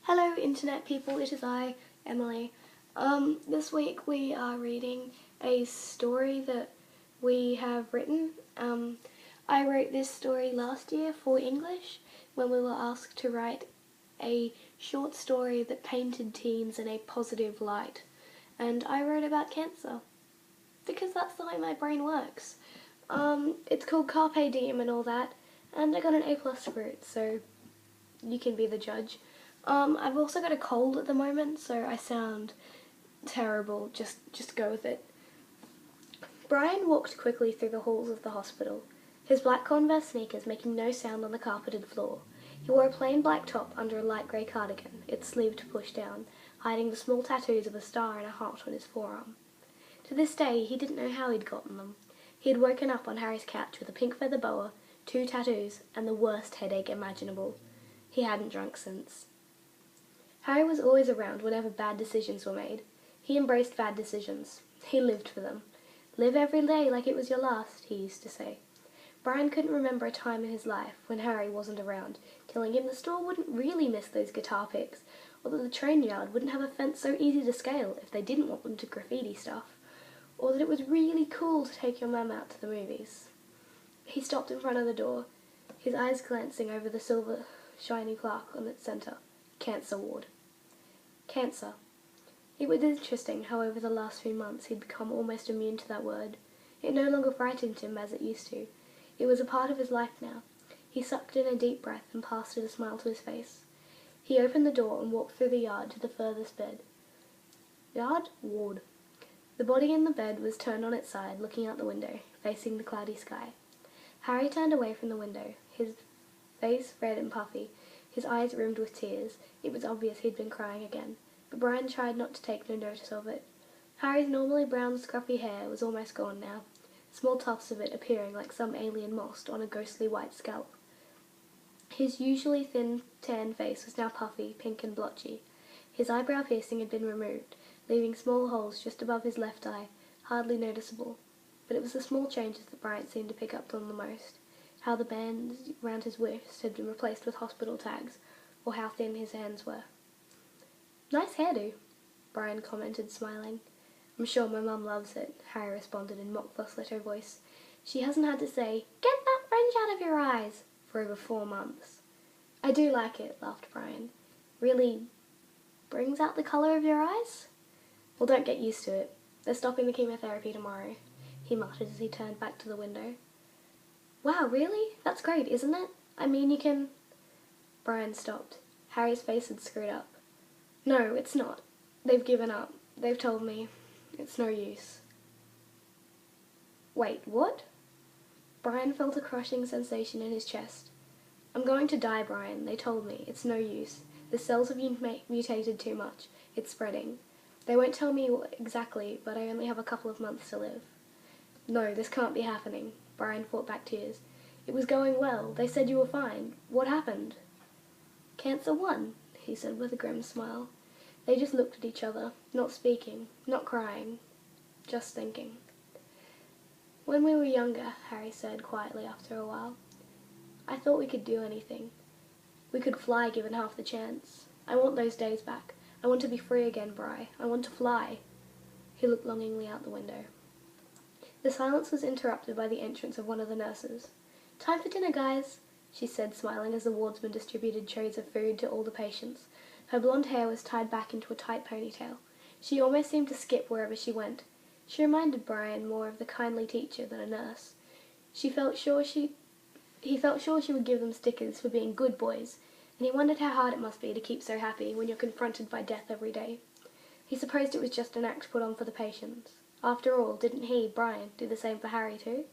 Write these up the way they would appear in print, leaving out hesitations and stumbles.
Hello internet people, it is I, Emily. This week we are reading a story that we have written. I wrote this story last year for English when we were asked to write a short story that painted teens in a positive light. And I wrote about cancer, because that's the way my brain works. It's called Carpe Diam and all that, and I got an A+ for it, so you can be the judge. I've also got a cold at the moment, so I sound terrible. Just go with it. Brian walked quickly through the halls of the hospital, his black Converse sneakers making no sound on the carpeted floor. He wore a plain black top under a light grey cardigan, its sleeve pushed down, hiding the small tattoos of a star and a heart on his forearm. To this day, he didn't know how he'd gotten them. He had woken up on Harry's couch with a pink feather boa, 2 tattoos, and the worst headache imaginable. He hadn't drunk since. Harry was always around whenever bad decisions were made. He embraced bad decisions. He lived for them. Live every day like it was your last, he used to say. Brian couldn't remember a time in his life when Harry wasn't around, telling him the store wouldn't really miss those guitar picks, or that the train yard wouldn't have a fence so easy to scale if they didn't want them to graffiti stuff, or that it was really cool to take your mum out to the movies. He stopped in front of the door, his eyes glancing over the silver, shiny plaque on its centre. Cancer ward. Cancer. It was interesting how over the last few months he'd become almost immune to that word. It no longer frightened him as it used to. It was a part of his life now. He sucked in a deep breath and plastered a smile to his face. He opened the door and walked through the yard to the furthest bed. Yard? Ward. The body in the bed was turned on its side, looking out the window, facing the cloudy sky. Harry turned away from the window, his face red and puffy, his eyes rimmed with tears. It was obvious he'd been crying again, but Brian tried not to take no notice of it. Harry's normally brown, scruffy hair was almost gone now, small tufts of it appearing like some alien moss on a ghostly white scalp. His usually thin, tan face was now puffy, pink and blotchy. His eyebrow piercing had been removed, leaving small holes just above his left eye, hardly noticeable. But it was the small changes that Brian seemed to pick up on the most. How the bands round his wrists had been replaced with hospital tags, or how thin his hands were. Nice hairdo, Brian commented, smiling. I'm sure my mum loves it, Harry responded in mock falsetto voice. She hasn't had to say, get that fringe out of your eyes, for over 4 months. I do like it, laughed Brian. Really brings out the colour of your eyes? Well, don't get used to it. They're stopping the chemotherapy tomorrow, he muttered as he turned back to the window. Wow, really? That's great, isn't it? I mean, you can... Brian stopped. Harry's face had screwed up. No, it's not. They've given up. They've told me it's no use. Wait, what? Brian felt a crushing sensation in his chest. I'm going to die, Brian. They told me. It's no use. The cells have mutated too much. It's spreading. They won't tell me exactly, but I only have a couple of months to live. No, this can't be happening. Brian fought back tears. It was going well. They said you were fine. What happened? Cancer won, he said with a grim smile. They just looked at each other, not speaking, not crying, just thinking. When we were younger, Harry said quietly after a while, I thought we could do anything. We could fly given half the chance. I want those days back. I want to be free again, Bri. I want to fly. He looked longingly out the window. The silence was interrupted by the entrance of one of the nurses. Time for dinner, guys, she said, smiling as the wardsman distributed trays of food to all the patients. Her blonde hair was tied back into a tight ponytail. She almost seemed to skip wherever she went. She reminded Brian more of the kindly teacher than a nurse. He felt sure she would give them stickers for being good boys, and he wondered how hard it must be to keep so happy when you're confronted by death every day. He supposed it was just an act put on for the patients. After all, didn't he, Brian, do the same for Harry too?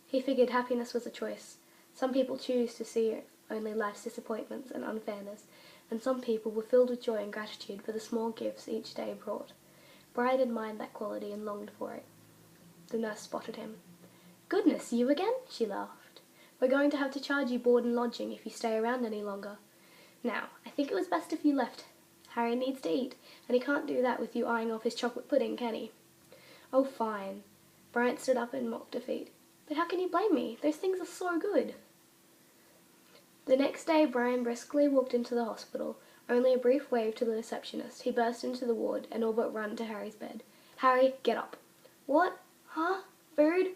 He figured happiness was a choice. Some people choose to see only life's disappointments and unfairness, and some people were filled with joy and gratitude for the small gifts each day brought. Brian admired that quality and longed for it. The nurse spotted him. Goodness, you again? She laughed. We're going to have to charge you board and lodging if you stay around any longer. Now, I think it was best if you left. Harry needs to eat, and he can't do that with you eyeing off his chocolate pudding, can he? Oh, fine. Brian stood up in mock defeat. But how can you blame me? Those things are so good. The next day, Brian briskly walked into the hospital, Only a brief wave to the receptionist. He burst into the ward and all but ran to Harry's bed. "Harry, get up." "What? Huh? Food?"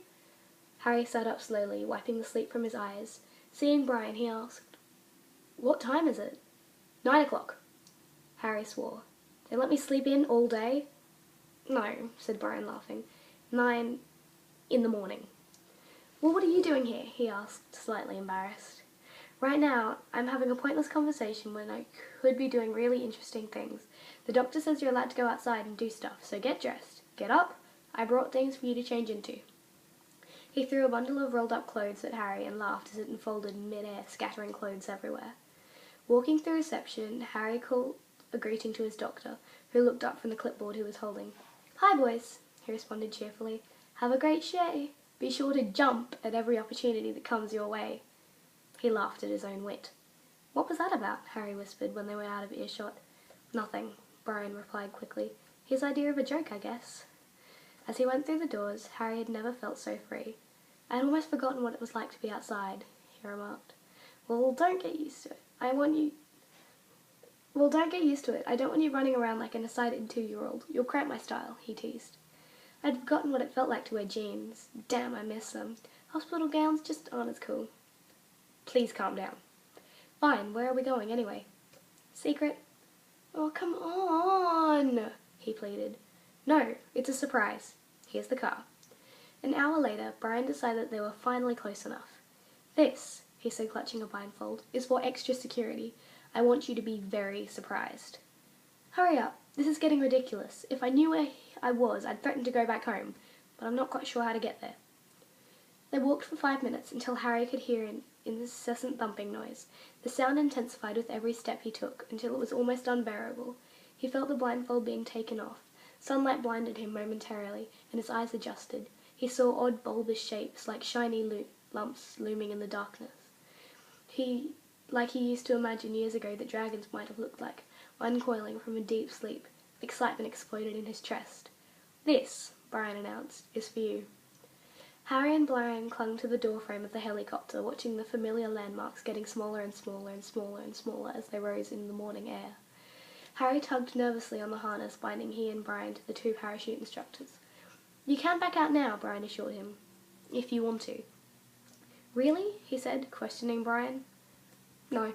Harry sat up slowly, wiping the sleep from his eyes. Seeing Brian, he asked, "What time is it?" 9 o'clock. Harry swore. "They let me sleep in all day?" "No," said Brian, laughing. 9 in the morning." "Well, what are you doing here?" he asked, slightly embarrassed. "Right now, I'm having a pointless conversation when I could be doing really interesting things. The doctor says you're allowed to go outside and do stuff, so get dressed. Get up. I brought things for you to change into." He threw a bundle of rolled-up clothes at Harry and laughed as it unfolded in mid-air, scattering clothes everywhere. Walking through reception, Harry called a greeting to his doctor, who looked up from the clipboard he was holding. "Hi, boys," he responded cheerfully. "Have a great day. Be sure to jump at every opportunity that comes your way." He laughed at his own wit. "What was that about?" Harry whispered when they were out of earshot. "Nothing," Brian replied quickly. "His idea of a joke, I guess." As he went through the doors, Harry had never felt so free. "I had almost forgotten what it was like to be outside," he remarked. Well, don't get used to it. Don't get used to it. I don't want you running around like an excited 2-year-old. You'll cramp my style," he teased. I'd forgotten what it felt like to wear jeans. Damn, I miss them. Hospital gowns just aren't as cool. "Please calm down." "Fine, where are we going anyway?" "Secret." "Oh, come on," he pleaded. "No, it's a surprise. Here's the car." An hour later, Brian decided that they were finally close enough. "This," he said, clutching a blindfold, "is for extra security. I want you to be very surprised." "Hurry up. This is getting ridiculous. If I knew where I was, I'd threaten to go back home, but I'm not quite sure how to get there." They walked for 5 minutes until Harry could hear an incessant thumping noise. The sound intensified with every step he took until it was almost unbearable. He felt the blindfold being taken off. Sunlight blinded him momentarily, and his eyes adjusted. He saw odd bulbous shapes like shiny lumps looming in the darkness. Like he used to imagine years ago that dragons might have looked like, uncoiling from a deep sleep. Excitement exploded in his chest. "This," Brian announced, "is for you." Harry and Brian clung to the doorframe of the helicopter, watching the familiar landmarks getting smaller and smaller and smaller and smaller as they rose in the morning air. Harry tugged nervously on the harness binding he and Brian to the 2 parachute instructors. "You can back out now," Brian assured him, "if you want to." "Really?" he said, questioning Brian. "No."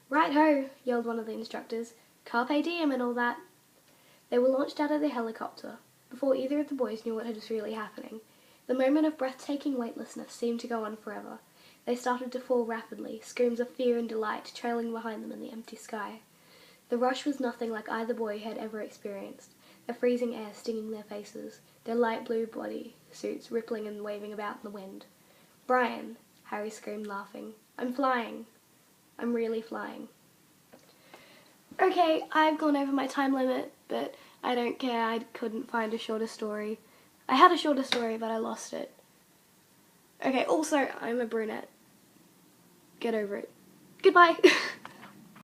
"Right-ho," yelled one of the instructors. "Carpe Diam and all that." They were launched out of the helicopter, before either of the boys knew what was really happening. The moment of breathtaking weightlessness seemed to go on forever. They started to fall rapidly, screams of fear and delight trailing behind them in the empty sky. The rush was nothing like either boy had ever experienced, the freezing air stinging their faces, their light blue body suits rippling and waving about in the wind. "Brian," Harry screamed, laughing. "I'm flying. I'm really flying." Okay, I've gone over my time limit, but I don't care. I couldn't find a shorter story. I had a shorter story, but I lost it. Okay, also, I'm a brunette. Get over it. Goodbye!